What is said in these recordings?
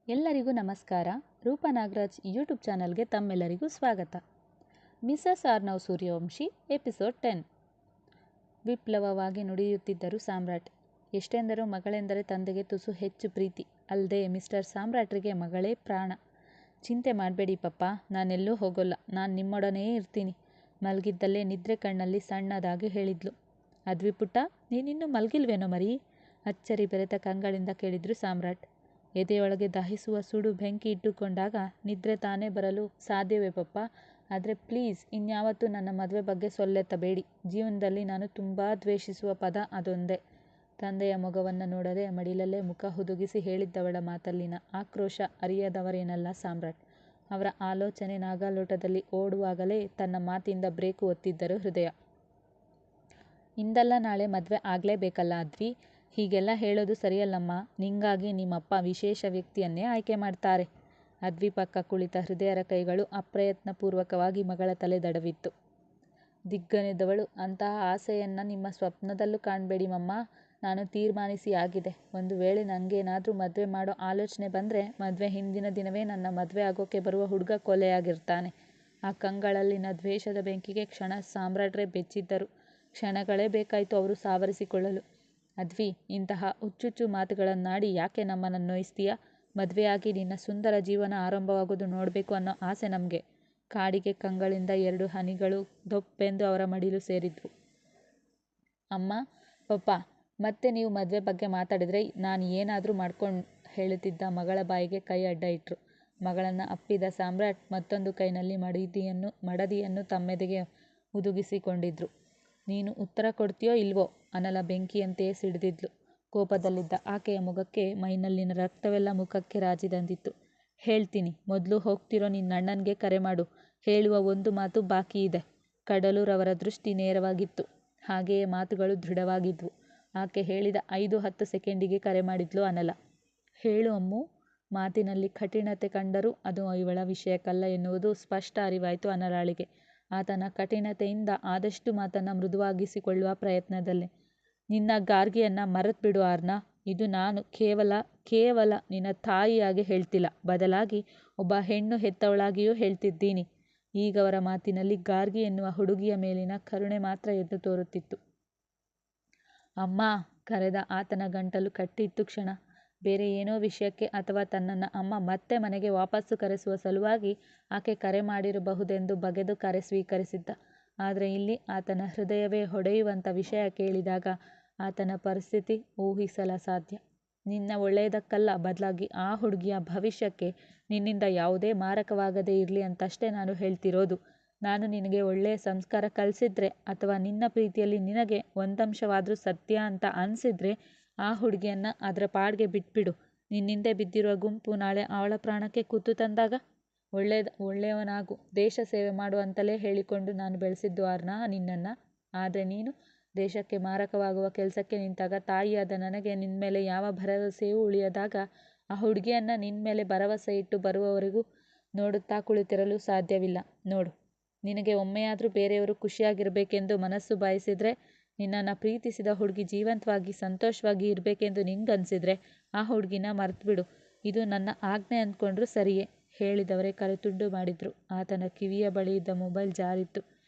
ಎಲ್ಲರಿಗೂ ನಮಸ್ಕಾರ. ರೂಪಾ ನಾಗರಾಜ್ ಯೂಟ್ಯೂಬ್ ಚಾನಲ್ಗೆ ತಮ್ಮೆಲ್ಲರಿಗೂ ಸ್ವಾಗತ. Mrs Arnav Suryavanshi episode 10. ವಿಪ್ಲವವಾಗಿ ನುಡಿಯುತ್ತಿದ್ದರು ಸಾಮ್ರಾಟ್. ಎಷ್ಟೆಂದರೂ ಮಗಳೆಂದರೆ ತಂದೆಗೆ ತುಸು ಹೆಚ್ಚು ಪ್ರೀತಿ. ಅಲ್ಲದೆ ಮಿಸ್ಟರ್ ಸಾಮ್ರಾಟ್ರಿಗೆ ಮಗಳೇ ಪ್ರಾಣ. ಚಿಂತೆ ಮಾಡಬೇಡಿ ಪಪ್ಪ, ನಾನೆಲ್ಲೂ ಹೋಗೋಲ್ಲ, ನಾನು ನಿಮ್ಮೊಡನೆ ಇರ್ತೀನಿ. ಮಲಗಿದ್ದಲ್ಲೇ ನಿದ್ರೆ ಕಣ್ಣಲ್ಲಿ ಸಣ್ಣದಾಗಿ ಹೇಳಿದ್ಲು. ಅದ್ವಿಪುಟ್ಟ, ನೀನಿನ್ನೂ ಮಲಗಿಲ್ವೇನೋ ಮರಿ? ಅಚ್ಚರಿ ಬೆರೆತ ಕಂಗಳಿಂದ ಕೇಳಿದ್ರು ಸಾಮ್ರಾಟ್. ಎದೆಯೊಳಗೆ ದಹಿಸುವ ಸುಡು ಬೆಂಕಿ ಇಟ್ಟುಕೊಂಡಾಗ ನಿದ್ರೆ ತಾನೇ ಬರಲು ಸಾಧ್ಯವೇ ಪಪ್ಪ? ಆದರೆ ಪ್ಲೀಸ್ ಇನ್ಯಾವತ್ತೂ ನನ್ನ ಮದುವೆ ಬಗ್ಗೆ ಸೊಲ್ಲೆತ್ತಬೇಡಿ. ಜೀವನದಲ್ಲಿ ನಾನು ತುಂಬ ದ್ವೇಷಿಸುವ ಪದ ಅದೊಂದೇ. ತಂದೆಯ ಮೊಗವನ್ನು ನೋಡದೆ ಮಡಿಲಲ್ಲೇ ಮುಖ ಹುದುಗಿಸಿ ಹೇಳಿದ್ದವಳ ಮಾತಲ್ಲಿನ ಆಕ್ರೋಶ ಅರಿಯದವರೇನಲ್ಲ ಸಾಮ್ರಾಟ್. ಅವರ ಆಲೋಚನೆ ನಾಗಾಲೋಟದಲ್ಲಿ ಓಡುವಾಗಲೇ ತನ್ನ ಮಾತಿಂದ ಬ್ರೇಕು ಒತ್ತಿದ್ದರು ಹೃದಯ. ಇಂದಲ್ಲ ನಾಳೆ ಮದುವೆ ಆಗಲೇಬೇಕಲ್ಲ ಅದ್ವಿ? ಹೀಗೆಲ್ಲ ಹೇಳೋದು ಸರಿಯಲ್ಲಮ್ಮ. ನಿಂಗಾಗಿ ನಿಮ್ಮಪ್ಪ ವಿಶೇಷ ವ್ಯಕ್ತಿಯನ್ನೇ ಆಯ್ಕೆ ಮಾಡ್ತಾರೆ. ಅದ್ವಿ ಪಕ್ಕ ಕುಳಿತ ಹೃದಯರ ಕೈಗಳು ಅಪ್ರಯತ್ನಪೂರ್ವಕವಾಗಿ ಮಗಳ ತಲೆ ದಡವಿತ್ತು. ದಿಗ್ಗನೆದವಳು, ಅಂತಹ ಆಸೆಯನ್ನು ನಿಮ್ಮ ಸ್ವಪ್ನದಲ್ಲೂ ಕಾಣಬೇಡಿ ಮಮ್ಮ. ನಾನು ತೀರ್ಮಾನಿಸಿ ಆಗಿದೆ. ಒಂದು ವೇಳೆ ನನಗೇನಾದರೂ ಮದುವೆ ಮಾಡೋ ಆಲೋಚನೆ ಬಂದರೆ ಮದುವೆ ಹಿಂದಿನ ದಿನವೇ ನನ್ನ ಮದುವೆ ಆಗೋಕೆ ಬರುವ ಹುಡುಗ ಕೊಲೆಯಾಗಿರ್ತಾನೆ. ಆ ಕಂಗಳಲ್ಲಿನ ದ್ವೇಷದ ಬೆಂಕಿಗೆ ಕ್ಷಣ ಸಾಮ್ರಾಟ್ರೇ ಬೆಚ್ಚಿದ್ದರು. ಕ್ಷಣಗಳೇ ಬೇಕಾಯಿತು ಅವರು ಸಾವರಿಸಿಕೊಳ್ಳಲು. ಅದ್ವಿ, ಇಂತಹ ಹುಚ್ಚುಚ್ಚು ಮಾತುಗಳನ್ನಾಡಿ ಯಾಕೆ ನಮ್ಮನ್ನು ನೋಯಿಸ್ತೀಯ? ಮದುವೆಯಾಗಿ ನಿನ್ನ ಸುಂದರ ಜೀವನ ಆರಂಭವಾಗೋದು ನೋಡಬೇಕು ಅನ್ನೋ ಆಸೆ ನಮಗೆ. ಕಾಡಿಗೆ ಕಂಗಳಿಂದ 2 ಹನಿಗಳು ದೊಪ್ಪೆಂದು ಅವರ ಮಡಿಲು ಸೇರಿದ್ವು. ಅಮ್ಮ, ಪಪ್ಪ, ಮತ್ತೆ ನೀವು ಮದುವೆ ಬಗ್ಗೆ ಮಾತಾಡಿದರೆ ನಾನು ಏನಾದರೂ ಮಾಡ್ಕೊಂಡು ಹೇಳುತ್ತಿದ್ದ ಮಗಳ ಬಾಯಿಗೆ ಕೈ ಅಡ್ಡ ಇಟ್ಟರು. ಮಗಳನ್ನು ಅಪ್ಪಿದ ಸಾಮ್ರಾಟ್ ಮತ್ತೊಂದು ಕೈನಲ್ಲಿ ಮಡದಿಯನ್ನು ತಮ್ಮೆದೆಗೆ ಹುದುಗಿಸಿಕೊಂಡಿದ್ರು. ನೀನು ಉತ್ತರ ಕೊಡ್ತೀಯೋ ಇಲ್ವೋ? ಅನಲ ಬೆಂಕಿಯಂತೆಯೇ ಸಿಡಿದಿದ್ಲು. ಕೋಪದಲ್ಲಿದ್ದ ಆಕೆಯ ಮುಖಕ್ಕೆ ಮೈನಲ್ಲಿನ ರಕ್ತವೆಲ್ಲ ಮುಖಕ್ಕೆ ರಾಜಿದಂತಿತ್ತು. ಹೇಳ್ತೀನಿ, ಮೊದಲು ಹೋಗ್ತಿರೋ ನಿನ್ನಣ್ಣನಿಗೆ ಕರೆ ಮಾಡು. ಹೇಳುವ ಒಂದು ಮಾತು ಬಾಕಿ ಇದೆ. ಕಡಲೂರವರ ದೃಷ್ಟಿ ನೇರವಾಗಿತ್ತು. ಹಾಗೆಯೇ ಮಾತುಗಳು ದೃಢವಾಗಿದ್ವು. ಆಕೆ ಹೇಳಿದ 5-10 ಸೆಕೆಂಡಿಗೆ ಕರೆ ಮಾಡಿದ್ಲು ಅನಲ. ಹೇಳು ಅಮ್ಮು. ಮಾತಿನಲ್ಲಿ ಕಠಿಣತೆ ಕಂಡರೂ ಅದು ಇವಳ ವಿಷಯಕ್ಕಲ್ಲ ಎನ್ನುವುದು ಸ್ಪಷ್ಟ ಅರಿವಾಯಿತು ಅನಲಾಳಿಗೆ. ಆತನ ಕಠಿಣತೆಯಿಂದ ಆದಷ್ಟು ಮಾತನ್ನು ಮೃದುವಾಗಿಸಿಕೊಳ್ಳುವ ಪ್ರಯತ್ನದಲ್ಲೇ. ನಿನ್ನ ಗಾರ್ಗಿಯನ್ನು ಮರೆತುಬಿಡು ಆರ್ನ. ಇದು ನಾನು ಕೇವಲ ನಿನ್ನ ತಾಯಿಯಾಗಿ ಹೇಳ್ತಿಲ್ಲ, ಬದಲಾಗಿ ಒಬ್ಬ ಹೆಣ್ಣು ಹೆತ್ತವಳಾಗಿಯೂ ಹೇಳ್ತಿದ್ದೀನಿ. ಈಗವರ ಮಾತಿನಲ್ಲಿ ಗಾರ್ಗಿ ಎನ್ನುವ ಹುಡುಗಿಯ ಮೇಲಿನ ಕರುಣೆ ಮಾತ್ರ ಎದ್ದು ತೋರುತ್ತಿತ್ತು. ಅಮ್ಮ ಕರೆದ ಆತನ ಗಂಟಲು ಕಟ್ಟಿತ್ತು ಕ್ಷಣ. ಬೇರೆ ಏನೋ ವಿಷಯಕ್ಕೆ ಅಥವಾ ತನ್ನನ್ನು ಅಮ್ಮ ಮತ್ತೆ ಮನೆಗೆ ವಾಪಸ್ಸು ಕರೆಸುವ ಸಲುವಾಗಿ ಆಕೆ ಕರೆ ಮಾಡಿರಬಹುದೆಂದು ಬಗೆದು ಕರೆ ಸ್ವೀಕರಿಸಿದ್ದ. ಆದರೆ ಇಲ್ಲಿ ಆತನ ಹೃದಯವೇ ಹೊಡೆಯುವಂಥ ವಿಷಯ ಕೇಳಿದಾಗ ಆತನ ಪರಿಸ್ಥಿತಿ ಊಹಿಸಲಸಾಧ್ಯ. ನಿನ್ನ ಒಳ್ಳೆಯದಕ್ಕಲ್ಲ, ಬದಲಾಗಿ ಆ ಹುಡುಗಿಯ ಭವಿಷ್ಯಕ್ಕೆ ನಿನ್ನಿಂದ ಯಾವುದೇ ಮಾರಕವಾಗದೇ ಇರಲಿ ಅಂತಷ್ಟೇ ನಾನು ಹೇಳ್ತಿರೋದು. ನಾನು ನಿನಗೆ ಒಳ್ಳೆಯ ಸಂಸ್ಕಾರ ಕಲಿಸಿದ್ರೆ ಅಥವಾ ನಿನ್ನ ಪ್ರೀತಿಯಲ್ಲಿ ನಿನಗೆ ಒಂದಂಶವಾದರೂ ಸತ್ಯ ಅಂತ ಅನಿಸಿದ್ರೆ ಆ ಹುಡುಗಿಯನ್ನು ಅದರ ಪಾಡಿಗೆ ಬಿಟ್ಬಿಡು. ನಿನ್ನಿಂದೆ ಬಿದ್ದಿರುವ ಗುಂಪು ನಾಳೆ ಅವಳ ಪ್ರಾಣಕ್ಕೆ ಕುತ್ತು ತಂದಾಗ ಒಳ್ಳೆಯವನಾಗು, ದೇಶ ಸೇವೆ ಮಾಡು ಅಂತಲೇ ಹೇಳಿಕೊಂಡು ನಾನು ಬೆಳೆಸಿದ್ದು ಆರ್ನ ನಿನ್ನನ್ನು. ಆದರೆ ನೀನು ದೇಶಕ್ಕೆ ಮಾರಕವಾಗುವ ಕೆಲಸಕ್ಕೆ ನಿಂತಾಗ ತಾಯಿಯಾದ ನನಗೆ ನಿನ್ನ ಮೇಲೆ ಯಾವ ಭರವಸೆಯೂ ಉಳಿಯದಾಗ ಆ ಹುಡುಗಿಯನ್ನು ನಿನ್ನ ಮೇಲೆ ಭರವಸೆ ಇಟ್ಟು ಬರುವವರೆಗೂ ನೋಡುತ್ತಾ ಕುಳಿತಿರಲು ಸಾಧ್ಯವಿಲ್ಲ. ನೋಡು, ನಿನಗೆ ಒಮ್ಮೆಯಾದರೂ ಬೇರೆಯವರು ಖುಷಿಯಾಗಿರಬೇಕೆಂದು ಮನಸ್ಸು ಬಯಸಿದರೆ, ನಿನ್ನನ್ನು ಪ್ರೀತಿಸಿದ ಹುಡುಗಿ ಜೀವಂತವಾಗಿ ಸಂತೋಷವಾಗಿ ಇರಬೇಕೆಂದು ನಿಂಗನ್ಸಿದ್ರೆ ಆ ಹುಡುಗಿನ ಮರೆತುಬಿಡು. ಇದು ನನ್ನ ಆಜ್ಞೆ ಅಂದ್ಕೊಂಡ್ರೂ ಸರಿಯೇ. ಹೇಳಿದವರೇ ಕರೆ ತುಂಡು ಮಾಡಿದ್ರು. ಆತನ ಕಿವಿಯ ಬಳಿ ಇದ್ದ ಮೊಬೈಲ್ ಜಾರಿತ್ತು.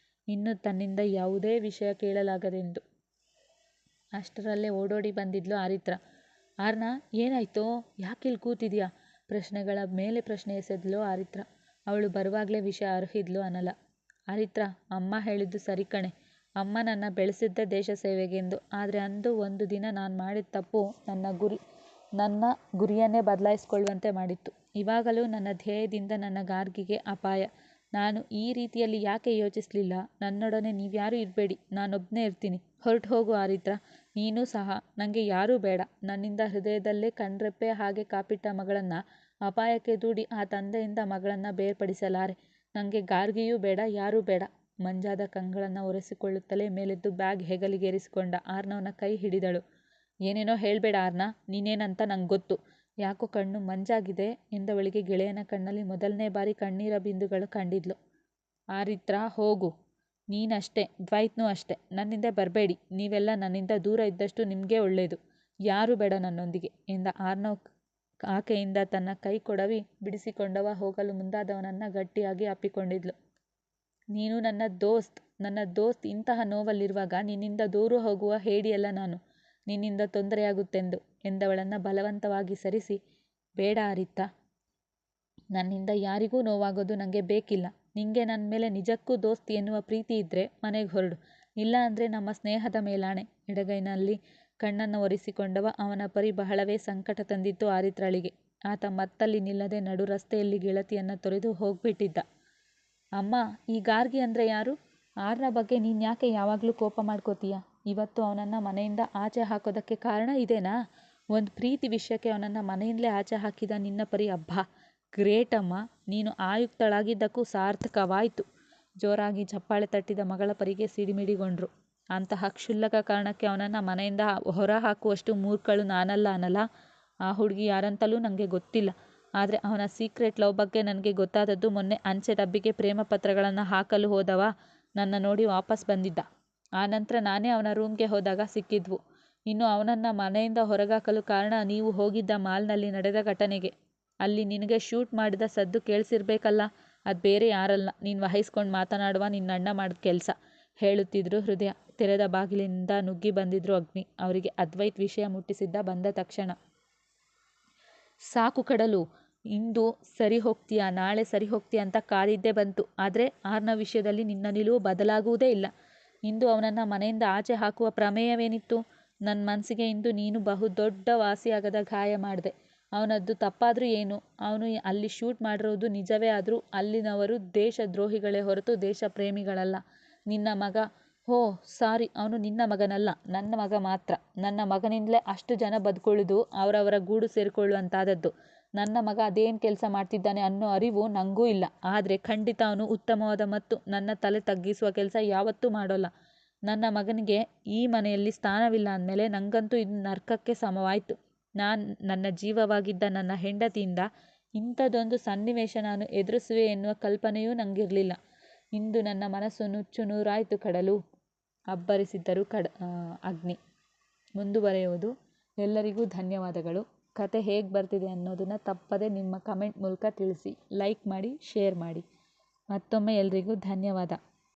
ಇನ್ನು ತನ್ನಿಂದ ಯಾವುದೇ ವಿಷಯ ಕೇಳಲಾಗದೆಂದು. ಅಷ್ಟರಲ್ಲೇ ಓಡೋಡಿ ಬಂದಿದ್ಲು ಆರಿತ್ರ. ಆರ್ನ, ಏನಾಯ್ತೋ? ಯಾಕಿಲ್ಲಿ ಕೂತಿದ್ಯಾ? ಪ್ರಶ್ನೆಗಳ ಮೇಲೆ ಪ್ರಶ್ನೆ ಎಸೆದ್ಲು ಆರಿತ್ರ. ಅವಳು ಬರುವಾಗಲೇ ವಿಷಯ ಅರ್ಹಿದ್ಲು ಅನಲ. ಆರಿತ್ರ, ಅಮ್ಮ ಹೇಳಿದ್ದು ಸರಿ ಕಣೆ. ಅಮ್ಮ ನನ್ನ ಬೆಳೆಸಿದ್ದೇ ದೇಶ ಸೇವೆಗೆಂದು. ಆದರೆ ಅಂದು ಒಂದು ದಿನ ನಾನು ಮಾಡಿದ ತಪ್ಪು ನನ್ನ ಗುರಿಯನ್ನೇ ಬದಲಾಯಿಸಿಕೊಳ್ಳುವಂತೆ ಮಾಡಿತ್ತು. ಇವಾಗಲೂ ನನ್ನ ಧ್ಯೇಯದಿಂದ ನನ್ನ ಗಾರ್ಗಿಗೆ ಅಪಾಯ. ನಾನು ಈ ರೀತಿಯಲ್ಲಿ ಯಾಕೆ ಯೋಚಿಸಲಿಲ್ಲ? ನನ್ನೊಡನೆ ನೀವ್ಯಾರೂ ಇರಬೇಡಿ, ನಾನೊಬ್ಬನೇ ಇರ್ತೀನಿ. ಹೊರಟು ಹೋಗು ಆರಿತ್ರ. ನೀನೂ ಸಹ. ನನಗೆ ಯಾರೂ ಬೇಡ. ನನ್ನಿಂದ ಹೃದಯದಲ್ಲೇ ಕಣ್ರೆಪ್ಪೆ ಹಾಗೆ ಕಾಪಿಟ್ಟ ಮಗಳನ್ನು ಅಪಾಯಕ್ಕೆ ದೂಡಿ ಆ ತಂದೆಯಿಂದ ಮಗಳನ್ನು ಬೇರ್ಪಡಿಸಲಾರೆ. ನನಗೆ ಗಾರ್ಗಿಯೂ ಬೇಡ, ಯಾರೂ ಬೇಡ. ಮಂಜಾದ ಕಂಗಳನ್ನು ಒರೆಸಿಕೊಳ್ಳುತ್ತಲೇ ಮೇಲೆದ್ದು ಬ್ಯಾಗ್ ಹೆಗಲಿಗೇರಿಸಿಕೊಂಡ ಆರ್ನವನ ಕೈ ಹಿಡಿದಳು. ಏನೇನೋ ಹೇಳಬೇಡ ಆರ್ನ, ನೀನೇನಂತ ನಂಗೆ ಗೊತ್ತು. ಯಾಕೋ ಕಣ್ಣು ಮಂಜಾಗಿದೆ ಎಂದವಳಿಗೆ ಗೆಳೆಯನ ಕಣ್ಣಲ್ಲಿ ಮೊದಲನೇ ಬಾರಿ ಕಣ್ಣೀರ ಬಿಂದುಗಳು ಕಂಡಿದ್ಲು. ಆರಿತ್ರ, ಹೋಗು. ನೀನಷ್ಟೇ, ದ್ವೈತ್ನೂ ಅಷ್ಟೇ. ನನ್ನಿಂದ ಬರಬೇಡಿ. ನೀವೆಲ್ಲ ನನ್ನಿಂದ ದೂರ ಇದ್ದಷ್ಟು ನಿಮಗೆ ಒಳ್ಳೆಯದು. ಯಾರೂ ಬೇಡ ನನ್ನೊಂದಿಗೆ ಎಂದ ಆರ್ನವ್ ಆಕೆಯಿಂದ ತನ್ನ ಕೈ ಕೊಡವಿ ಬಿಡಿಸಿಕೊಂಡವ ಹೋಗಲು ಮುಂದಾದವನನ್ನು ಗಟ್ಟಿಯಾಗಿ ಅಪ್ಪಿಕೊಂಡಿದ್ಲು. ನೀನು ನನ್ನ ದೋಸ್ತ್ ಇಂತಹ ನೋವಲ್ಲಿರುವಾಗ ನಿನ್ನಿಂದ ದೂರ ಹೋಗುವ ಹೇಡಿಯಲ್ಲ ನಾನು. ನಿನ್ನಿಂದ ತೊಂದರೆಯಾಗುತ್ತೆಂದು ಎಂದವಳನ್ನು ಬಲವಂತವಾಗಿ ಸರಿಸಿ, ಬೇಡ ಅರಿತಾ, ನನ್ನಿಂದ ಯಾರಿಗೂ ನೋವಾಗೋದು ನನಗೆ ಬೇಕಿಲ್ಲ. ನಿಂಗೆ ನನ್ನ ಮೇಲೆ ನಿಜಕ್ಕೂ ದೋಸ್ತ್ ಎನ್ನುವ ಪ್ರೀತಿ ಇದ್ದರೆ ಮನೆಗೆ ಹೊರಡು, ಇಲ್ಲ ಅಂದರೆ ನಮ್ಮ ಸ್ನೇಹದ ಮೇಲಾಣೆ. ಎಡಗೈನಲ್ಲಿ ಕಣ್ಣನ್ನು ಒರೆಸಿಕೊಂಡವ ಅವನ ಪರಿ ಬಹಳವೇ ಸಂಕಟ ತಂದಿತ್ತು ಆರಿತ್ರಳಿಗೆ. ಆತ ಮತ್ತಲ್ಲಿ ನಿಲ್ಲದೆ ನಡು ರಸ್ತೆಯಲ್ಲಿ ಗೆಳತಿಯನ್ನು ತೊರೆದು ಹೋಗ್ಬಿಟ್ಟಿದ್ದ. ಅಮ್ಮ, ಈ ಗಾರ್ಗಿ ಅಂದರೆ ಯಾರು? ಆರ್ನ ಬಗ್ಗೆ ನೀನು ಯಾಕೆ ಯಾವಾಗಲೂ ಕೋಪ ಮಾಡ್ಕೋತೀಯ? ಇವತ್ತು ಅವನನ್ನು ಮನೆಯಿಂದ ಆಚೆ ಹಾಕೋದಕ್ಕೆ ಕಾರಣ ಇದೇನಾ? ಒಂದು ಪ್ರೀತಿ ವಿಷಯಕ್ಕೆ ಅವನನ್ನು ಮನೆಯಿಂದಲೇ ಆಚೆ ಹಾಕಿದ ನಿನ್ನ ಪರಿ. ಅಬ್ಬಾ, ಗ್ರೇಟ್ ಅಮ್ಮ, ನೀನು ಆಯುಕ್ತಳಾಗಿದ್ದಕ್ಕೂ ಸಾರ್ಥಕವಾಯಿತು. ಜೋರಾಗಿ ಚಪ್ಪಾಳೆ ತಟ್ಟಿದ ಮಗಳ ಪರಿಗೆ ಸಿಡಿಮಿಡಿಗೊಂಡ್ರು. ಅಂತಹ ಕ್ಷುಲ್ಲಕ ಕಾರಣಕ್ಕೆ ಅವನನ್ನು ಮನೆಯಿಂದ ಹೊರ ಹಾಕುವಷ್ಟು ಮೂರ್ಖಳು ನಾನಲ್ಲ ಅನ್ನಲ್ಲ. ಆ ಹುಡುಗಿ ಯಾರಂತಲೂ ನನಗೆ ಗೊತ್ತಿಲ್ಲ. ಆದರೆ ಅವನ ಸೀಕ್ರೆಟ್ ಲವ್ ಬಗ್ಗೆ ನನಗೆ ಗೊತ್ತಾದದ್ದು ಮೊನ್ನೆ ಅಂಚೆ ಡಬ್ಬಿಗೆ ಪ್ರೇಮ ಪತ್ರಗಳನ್ನು ಹಾಕಲು ಹೋದವ ನನ್ನ ನೋಡಿ ವಾಪಸ್ ಬಂದಿದ್ದ. ಆ ನಂತರ ನಾನೇ ಅವನ ರೂಮ್ಗೆ ಹೋದಾಗ ಸಿಕ್ಕಿದ್ವು. ಇನ್ನು ಅವನನ್ನು ಮನೆಯಿಂದ ಹೊರಗಾಕಲು ಕಾರಣ ನೀವು ಹೋಗಿದ್ದ ಮಾಲ್ನಲ್ಲಿ ನಡೆದ ಘಟನೆಗೆ. ಅಲ್ಲಿ ನಿನಗೆ ಶೂಟ್ ಮಾಡಿದ ಸದ್ದು ಕೇಳಿಸಿರ್ಬೇಕಲ್ಲ. ಅದು ಬೇರೆ ಯಾರಲ್ಲ, ನೀನು ವಹಿಸ್ಕೊಂಡು ಮಾತನಾಡುವ ನಿನ್ನಣ್ಣ ಮಾಡಿದ ಕೆಲಸ, ಹೇಳುತ್ತಿದ್ರು ಹೃದಯ. ತೆರೆದ ಬಾಗಿಲಿನಿಂದ ನುಗ್ಗಿ ಬಂದಿದ್ರು ಅಗ್ನಿ. ಅವರಿಗೆ ಅದ್ವೈತ್ ವಿಷಯ ಮುಟ್ಟಿಸಿದ್ದ ಬಂದ ತಕ್ಷಣ. ಸಾಕು ಕಡಲು, ಇಂದು ಸರಿ ಹೋಗ್ತೀಯಾ ನಾಳೆ ಸರಿ ಹೋಗ್ತೀಯಾ ಅಂತ ಕಾದಿದ್ದೇ ಬಂತು. ಆದರೆ ಆರ್ನ ವಿಷಯದಲ್ಲಿ ನಿನ್ನ ನಿಲುವು ಬದಲಾಗುವುದೇ ಇಲ್ಲ. ಇಂದು ಅವನನ್ನು ಮನೆಯಿಂದ ಆಚೆ ಹಾಕುವ ಪ್ರಮೇಯವೇನಿತ್ತು? ನನ್ನ ಮನಸ್ಸಿಗೆ ಇಂದು ನೀನು ಬಹುದೊಡ್ಡ ವಾಸಿಯಾಗದ ಗಾಯ ಮಾಡಿದೆ. ಅವನದ್ದು ತಪ್ಪಾದರೂ ಏನು? ಅವನು ಅಲ್ಲಿ ಶೂಟ್ ಮಾಡಿರೋದು ನಿಜವೇ ಆದರೂ ಅಲ್ಲಿನವರು ದೇಶದ್ರೋಹಿಗಳೇ ಹೊರತು ದೇಶ ಪ್ರೇಮಿಗಳಲ್ಲ. ನಿನ್ನ ಮಗ, ಹೋ ಸಾರಿ, ಅವನು ನಿನ್ನ ಮಗನಲ್ಲ, ನನ್ನ ಮಗ ಮಾತ್ರ. ನನ್ನ ಮಗನಿಂದಲೇ ಅಷ್ಟು ಜನ ಬದುಕೊಳ್ಳುವುದು, ಅವರವರ ಗೂಡು ಸೇರಿಕೊಳ್ಳುವಂತಾದದ್ದು. ನನ್ನ ಮಗ ಅದೇನು ಕೆಲಸ ಮಾಡ್ತಿದ್ದಾನೆ ಅನ್ನೋ ಅರಿವು ನನಗೂ ಇಲ್ಲ. ಆದರೆ ಖಂಡಿತ ಅವನು ಉತ್ತಮವಾದ ಮತ್ತು ನನ್ನ ತಲೆ ತಗ್ಗಿಸುವ ಕೆಲಸ ಯಾವತ್ತೂ ಮಾಡೋಲ್ಲ. ನನ್ನ ಮಗನಿಗೆ ಈ ಮನೆಯಲ್ಲಿ ಸ್ಥಾನವಿಲ್ಲ ಅಂದಮೇಲೆ ನನಗಂತೂ ಇದು ನರ್ಕಕ್ಕೆ ಸಮವಾಯಿತು. ನನ್ನ ಜೀವವಾಗಿದ್ದ ನನ್ನ ಹೆಂಡತಿಯಿಂದ ಇಂಥದ್ದೊಂದು ಸನ್ನಿವೇಶ ನಾನು ಎದುರಿಸುವೆ ಎನ್ನುವ ಕಲ್ಪನೆಯೂ ನನಗಿರಲಿಲ್ಲ. ಇಂದು ನನ್ನ ಮನಸ್ಸು ನುಚ್ಚು ನೂರಾಯಿತು ಕಡಲು, ಅಬ್ಬರಿಸಿದ್ದರು ಅಗ್ನಿ. ಮುಂದುವರೆಯುವುದು. ಎಲ್ಲರಿಗೂ ಧನ್ಯವಾದಗಳು. ಕತೆ ಹೇಗೆ ಬರ್ತಿದೆ ಅನ್ನೋದನ್ನು ತಪ್ಪದೆ ನಿಮ್ಮ ಕಮೆಂಟ್ ಮೂಲಕ ತಿಳಿಸಿ. ಲೈಕ್ ಮಾಡಿ, ಶೇರ್ ಮಾಡಿ. ಮತ್ತೊಮ್ಮೆ ಎಲ್ರಿಗೂ ಧನ್ಯವಾದ.